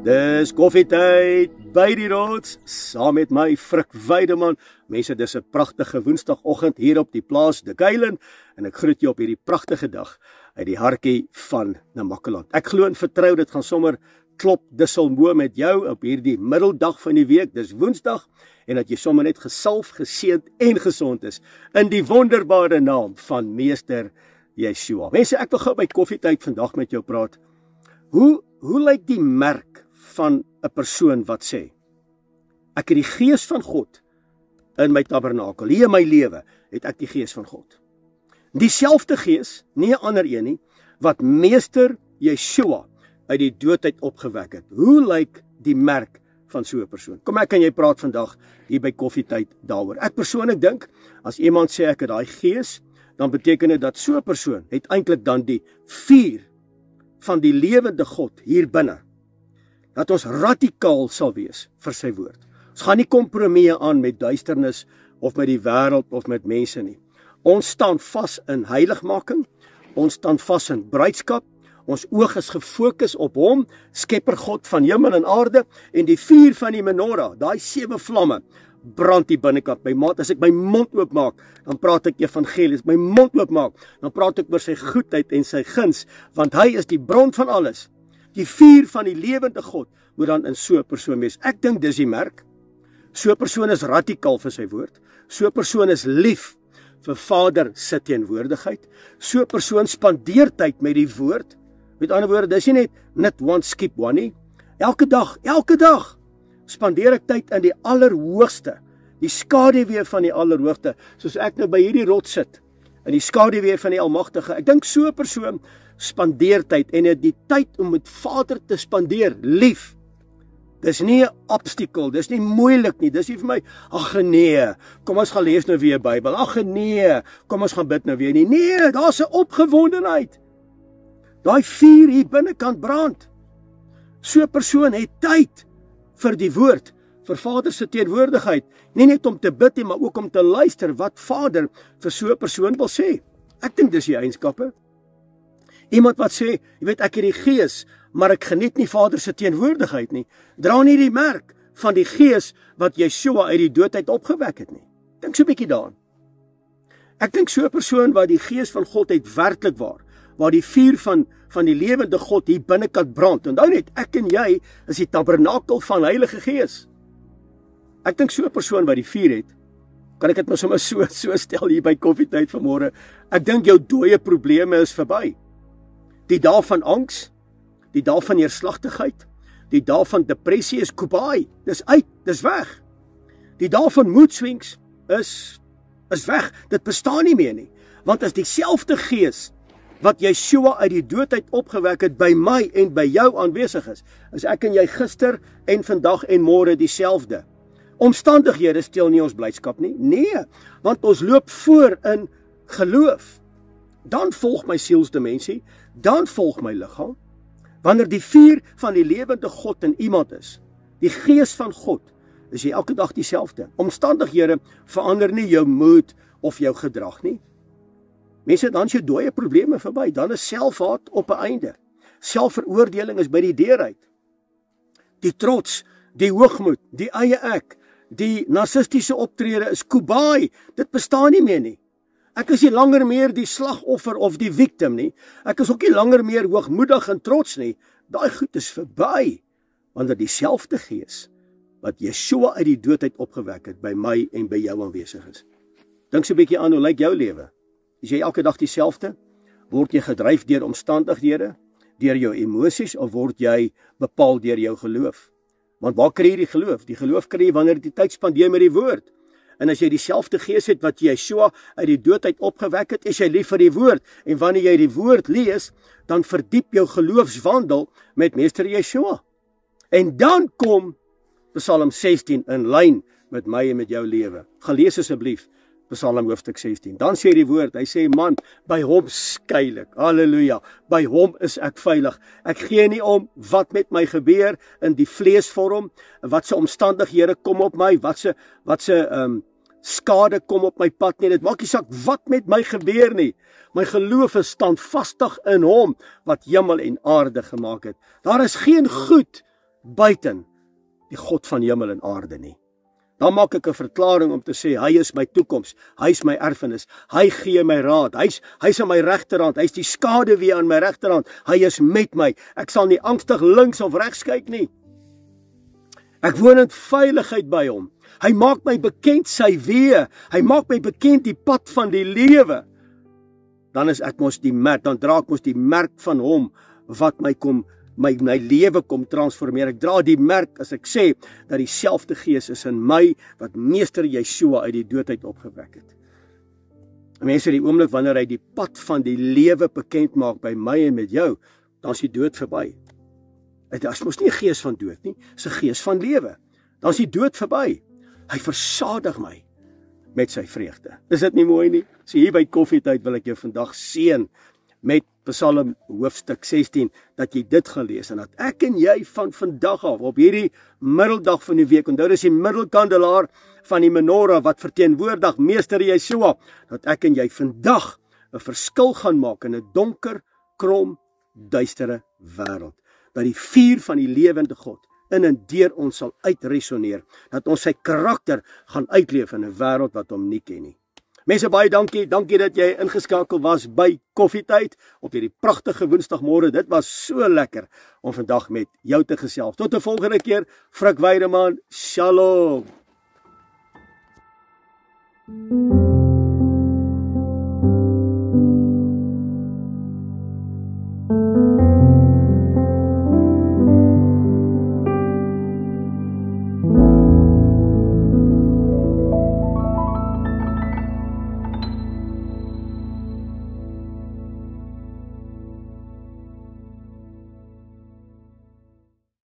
Dis koffietyd by die rots, saam met my Frik Weideman. Mense, dis 'n pragtige woensdagoggend hier op die plaas De Kuilen en ek groet jou op hierdie pragtige dag uit die hartjie van Namakwa. Ek glo en vertrou dit gaan sommer klop disselmoe met jou op hierdie middeldag van die week. Dis Woensdag en dat jy sommer net gesalf, geseënd en gesond is in die wonderbare naam van Meester Yeshua. Mense, ek wil gou by koffietyd vandag met jou praat. Hoe lyk die merk van 'n persoon wat sê, ek het die gees van God in my tabernakel, hier in my lewe het ek die gees van God. Dieselfde gees, nie 'n ander een nie, wat Meester Yeshua uit die dood uit opgewek het. Hoe lyk die merk van so 'n persoon? Kom ek en jy praat vandag hier by koffietyd daaroor. Ek persoonlik dink, as iemand sê ek het daai gees, dan beteken dit dat so 'n persoon het eintlik dan die vuur van die lewende God hier binne. Dat ons radikaal sal wees vir sy woord. Ons gaan nie kompromieë aan met duisternis of met die wêreld of met mense nie. Ons staan vas in heiligmaking, ons staan vas in bruidskap, ons oog is gefokus op hom, skepper God van hemel en aarde, en die vuur van die menorah, daai 7 vlamme, brand die binnekant. My maat, as ek my mond oopmaak, dan praat ek evangelie. As my mond oopmaak, dan praat ek oor sy goedheid en sy guns, want hy is die bron van alles. Die vuur van die lewende God moet dan in so 'n persoon wees. Ek dink dis die merk. So 'n persoon is radikaal vir sy woord. So 'n persoon is lief vir Vader se teenwoordigheid. So 'n persoon spandeer tyd met die woord. Met ander woorde, dis nie net one skip one nie. Elke dag spandeer ek tyd in die allerhoogste, die skaduwee van die allerhoogste, soos ek nou by hierdie rots sit, in die skaduwee van die Almagtige. Ek dink so 'n persoon spandeer tyd en het die tyd om met Vader te spandeer, lief. Dis nie 'n obstacle, dis nie moeilik nie, dis nie vir my, ag nee, kom ons gaan lees nou weer Bybel, ag nee, kom ons gaan bid nou weer nie. Nee, daar's 'n opgewondenheid. Daai vuur hier binnekant brand. So 'n persoon het tyd vir die woord, vir Vader se teenwoordigheid, nie net om te bid nie, maar ook om te luister wat Vader vir so 'n persoon wil sê. Ek dink dis die eienskappe. Iemand wat sê, jy weet, ek het die gees, maar ek geniet nie Vader se teenwoordigheid nie, dra nie die merk van die gees wat Yeshua uit die dood uit opgewek het nie. Dink so 'n bietjie daaraan. Ek dink so 'n persoon wat die gees van God het werklik waar die vuur van die lewende God hier binnekant brand. Onthou net, ek en jy is die tabernakel van Heilige Gees. Ek dink so 'n persoon wat die vuur het, kan ek dit maar sommer so stel hier by koffietyd vanmôre. Ek dink jou dooie probleme is verby. Die dae van angs, die dae van neerslagtigheid, die dae van depressie is kobai. Dis uit, dis weg. Die dae van mood swings is weg. Dit bestaan nie meer nie. Want as dieselfde gees wat Yeshua uit die dood uit opgewek het by my en by jou aanwesig is ek en jy gister en vandag en môre dieselfde. Omstandighede steel nie ons blydskap nie. Nee, want ons loop voor in geloof. Dan volg my sielsdimensie, dan volg my liggaam. Wanneer die vuur van die lewende God in iemand is, die gees van God, is jy elke dag dieselfde. Omstandighede verander nie jou moed of jou gedrag nie. Mense, dan is jou dooie probleme verby, dan is selfhaat op 'n einde. Selfveroordeling is by die deur uit. Die trots, die hoogmoed, die eie ek, die narcistiese optrede is kobai. Dit bestaan nie meer nie. Ek is nie langer meer die slagoffer of die victim nie. Ek is ook nie langer meer hoogmoedig en trots nie. Daai goed is verby, want dieselfde gees wat Yeshua uit die dood uit opgewek het by my en by jou aanwesig is. Dink so 'n bietjie aan, hoe lyk jou lewe? Is jy elke dag dieselfde? Word jy gedryf deur omstandighede, deur jou emosies, of word jy bepaal deur jou geloof? Want waar kry jy die geloof? Die geloof kry jy wanneer jy die tyd spandeer met die woord. En as jy dieselfde gees het wat Yeshua uit die dood uit opgewek het, is jy lief vir die woord. En wanneer jy die woord lees, dan verdiep jou geloofswandel met Meester Yeshua. En dan kom Psalm 16 in lyn met my en met jou lewe. Gaan lees asseblief Psalm hoofstuk 16. Dan sê die woord, hy sê, man, by hom skuil ek. Halleluja. By hom is ek veilig. Ek gee nie om wat met my gebeur in die vleesvorm, wat se omstandighede kom op my, wat se skade kom op my pad nie. Dit maak nie saak wat met my gebeur nie. My geloof is standvastig in hom wat hemel en aarde gemaak het. Daar is geen goed buiten die God van hemel en aarde nie. Dan maak ek 'n verklaring om te sê, hy is my toekoms, hy is my erfenis, hy gee my raad, hy's aan my regterhand, hy's die skaduwee aan my regterhand, hy is met my, ek sal nie angstig links of regs kyk nie. Ek woon in veiligheid by hom, hy maak my bekend sy weë, hy maak my bekend die pad van die lewe. Dan is ek mos die merk, dan dra ek mos die merk van hom, wat my lewe kom transformeer. Ek dra die merk as ek sê, dat dieselfde gees is in my, wat meester Yeshua uit die doodheid opgewek het. Mense, die oomblik wanneer hy die pad van die lewe bekend maak by my en met jou, dan is die dood verby. Dit is mos nie 'n gees van dood nie, dis 'n gees van lewe. Dan is die dood verby. Hy versadig my met sy vreugde. Is dit nie mooi nie? So hier by koffietyd wil ek jou vandag seën met Psalm hoofstuk 16, dat jy dit gaan lees, en dat ek en jy van vandag af, op hierdie middeldag van die week, onthou dis die middelkandelaar van die menorah, wat verteenwoordig meester Yeshua, dat ek en jy vandag 'n verskil gaan maak in 'n donker, krom, duistere wêreld. Dat die vuur van die lewende God in en deur ons sal uitresoneer, dat ons sy karakter gaan uitleef in 'n wêreld wat hom nie ken nie. Mense, baie dankie dat jy ingeskakel was by Koffietyd op hierdie pragtige Woensdagmôre. Dit was so lekker om vandag met jou te gesels. Tot 'n volgende keer, Frik Weideman. Shalom.